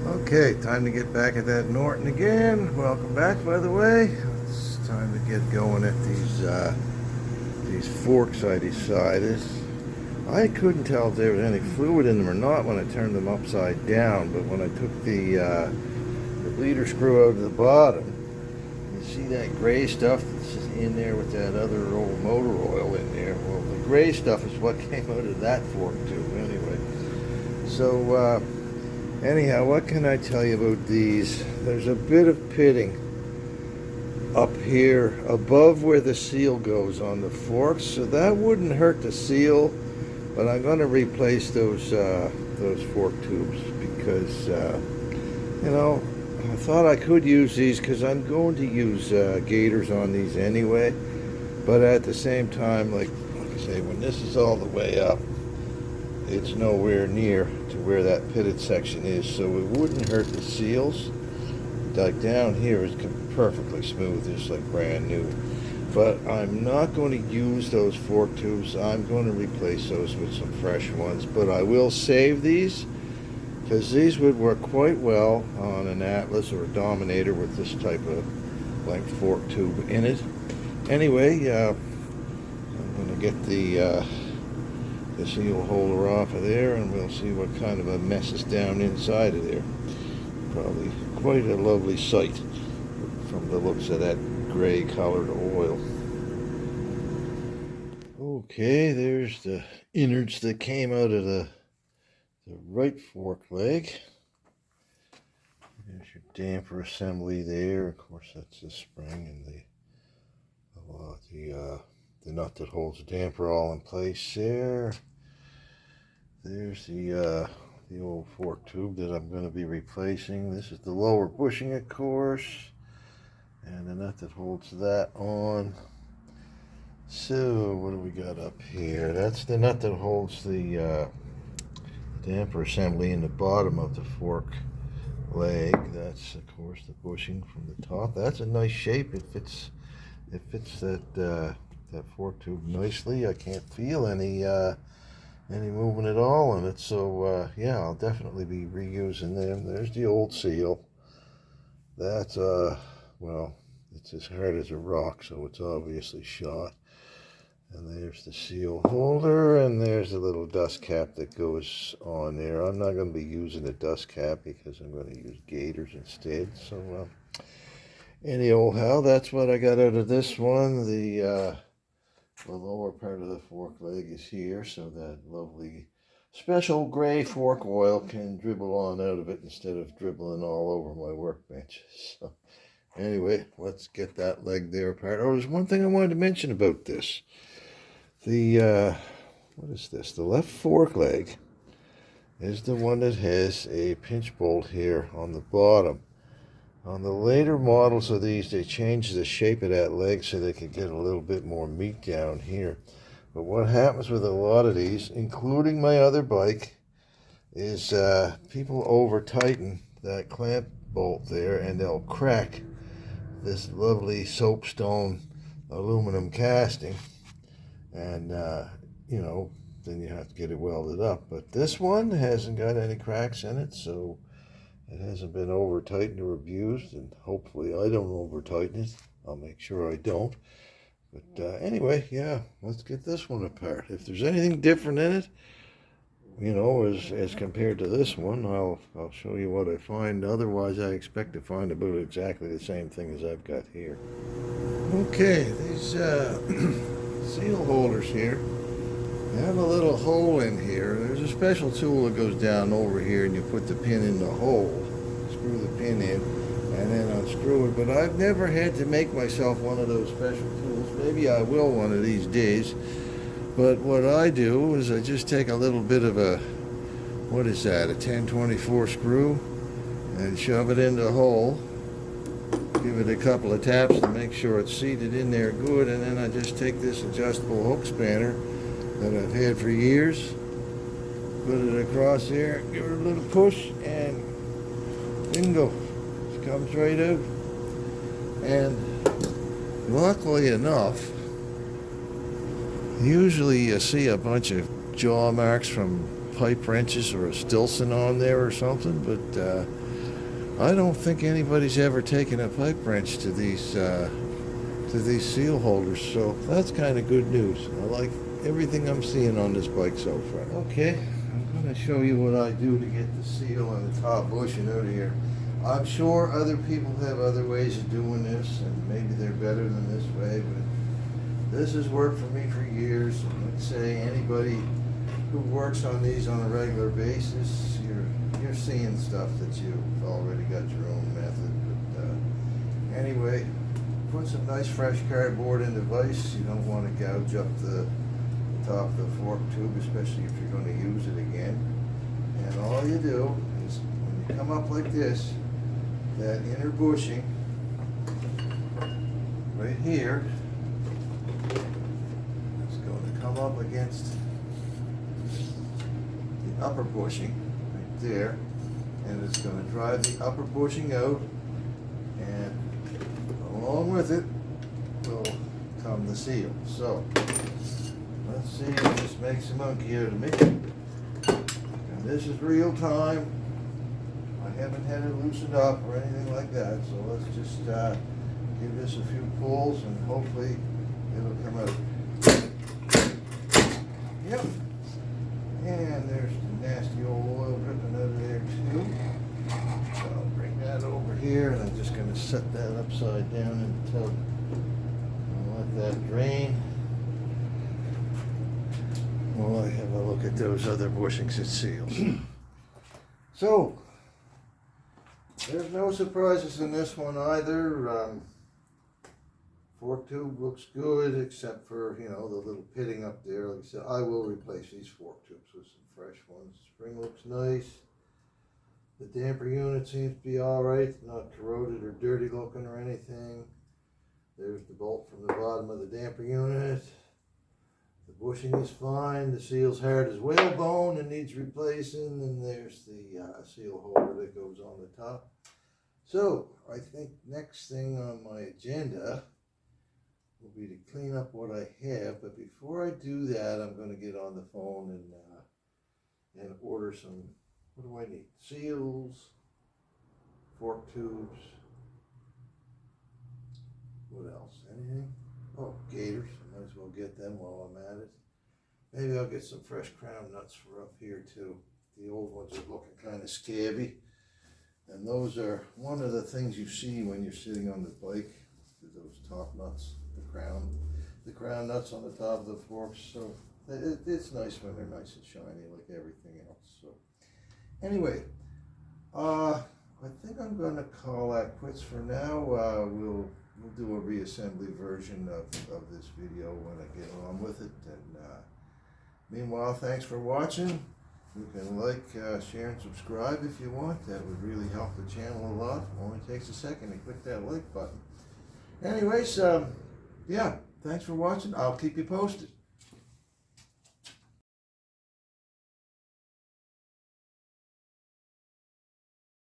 Okay, time to get back at that Norton again. Welcome back, by the way. It's time to get going at these forks I decided. I couldn't tell if there was any fluid in them or not when I turned them upside down, but when I took the bleeder screw out of the bottom, you see that gray stuff that's in there with that other old motor oil in there. Well, the gray stuff is what came out of that fork tube anyway. So, anyhow, what can I tell you about these? There's a bit of pitting up here above where the seal goes on the forks, so that wouldn't hurt the seal, but I'm going to replace those fork tubes because, you know, I thought I could use these because I'm going to use gators on these anyway, but at the same time, like I say, when this is all the way up, it's nowhere near to where that pitted section is, so it wouldn't hurt the seals. Like down here is perfectly smooth, just like brand new. But I'm not going to use those fork tubes. I'm going to replace those with some fresh ones, but I will save these because these would work quite well on an Atlas or a Dominator with this type of length fork tube in it. Anyway, I'm going to get the seal holder off of there, and we'll see what kind of a mess is down inside of there. Probably quite a lovely sight from the looks of that gray colored oil. Okay, there's the innards that came out of the right fork leg. There's your damper assembly there. Of course, that's the spring and the nut that holds the damper all in place there. There's the old fork tube that I'm going to be replacing. This is the lower bushing, of course, and the nut that holds that on. So what do we got up here? That's the nut that holds the damper assembly in the bottom of the fork leg. That's, of course, the bushing from the top. That's a nice shape. It fits that fork tube nicely. I can't feel any movement at all in it, so yeah, I'll definitely be reusing them. There's the old seal. That's well, it's as hard as a rock, so it's obviously shot. And there's the seal holder, and there's the little dust cap that goes on there. I'm not going to be using the dust cap because I'm going to use gators instead. So anyhow, that's what I got out of this one. The lower part of the fork leg is here, so that lovely special gray fork oil can dribble on out of it instead of dribbling all over my workbench. So anyway, let's get that leg there apart. Oh, there's one thing I wanted to mention about this. What is this? The left fork leg is the one that has a pinch bolt here on the bottom. On the later models of these, they changed the shape of that leg so they could get a little bit more meat down here. But what happens with a lot of these, including my other bike, is people over tighten that clamp bolt there and they'll crack this lovely soapstone aluminum casting. And, you know, then you have to get it welded up. But this one hasn't got any cracks in it, so it hasn't been over tightened or abused, and hopefully I don't over tighten it. I'll make sure I don't. But anyway, yeah, let's get this one apart. If there's anything different in it, you know, as compared to this one, I'll show you what I find. Otherwise, I expect to find about exactly the same thing as I've got here. Okay, these seal holders here, they have a little hole in here. There's a special tool that goes down over here, and you put the pin in the hole, screw the pin in, and then unscrew it. But I've never had to make myself one of those special tools. Maybe I will one of these days. But what I do is I just take a little bit of a, what is that, a 1024 screw, and shove it in the hole. Give it a couple of taps to make sure it's seated in there good, and then I just take this adjustable hook spanner that I've had for years, put it across there, give it a little push, and bingo, it comes right out. And luckily enough, usually you see a bunch of jaw marks from pipe wrenches or a Stilson on there or something, but I don't think anybody's ever taken a pipe wrench to these seal holders, so that's kind of good news. I like everything I'm seeing on this bike so far. Okay, I'm going to show you what I do to get the seal on the top bushing out of here. I'm sure other people have other ways of doing this, and maybe they're better than this way, but this has worked for me for years. And let's say anybody who works on these on a regular basis, you're seeing stuff that you've already got your own method. But anyway, put some nice fresh cardboard in the vise. You don't want to gouge up the top of the fork tube, especially if you're going to use it again. And all you do is, when you come up like this, that inner bushing right here is going to come up against the upper bushing right there, and it's going to drive the upper bushing out, and along with it will come the seal. So let's see if this makes a monkey out of me. And this is real time. I haven't had it loosened up or anything like that, so let's just give this a few pulls and hopefully it'll come out. Yep. And there's the nasty old oil dripping out of there too. So I'll bring that over here, and I'm just going to set that upside down in the tub and let that drain while I have a look at those other bushings and seals. So there's no surprises in this one either. Fork tube looks good, except for, you know, the little pitting up there. Like I said, I will replace these fork tubes with some fresh ones. Spring looks nice. The damper unit seems to be alright, not corroded or dirty looking or anything. There's the bolt from the bottom of the damper unit. The bushing is fine. The seal's hard as whalebone and needs replacing. And there's the seal holder that goes on the top. So I think next thing on my agenda will be to clean up what I have. But before I do that, I'm going to get on the phone and order some. What do I need? Seals, fork tubes. What else? Anything? Oh, gators. I might as well get them while I'm at it. Maybe I'll get some fresh crown nuts for up here too. The old ones are looking kind of scabby. And those are one of the things you see when you're sitting on the bike. Those top nuts, the crown nuts on the top of the forks. So it's nice when they're nice and shiny like everything else. So anyway, I think I'm going to call that quits for now. We'll do a reassembly version of this video when I get on with it. And meanwhile, thanks for watching. You can like, share, and subscribe if you want. That would really help the channel a lot. Only takes a second to click that like button. Anyways, yeah, thanks for watching. I'll keep you posted.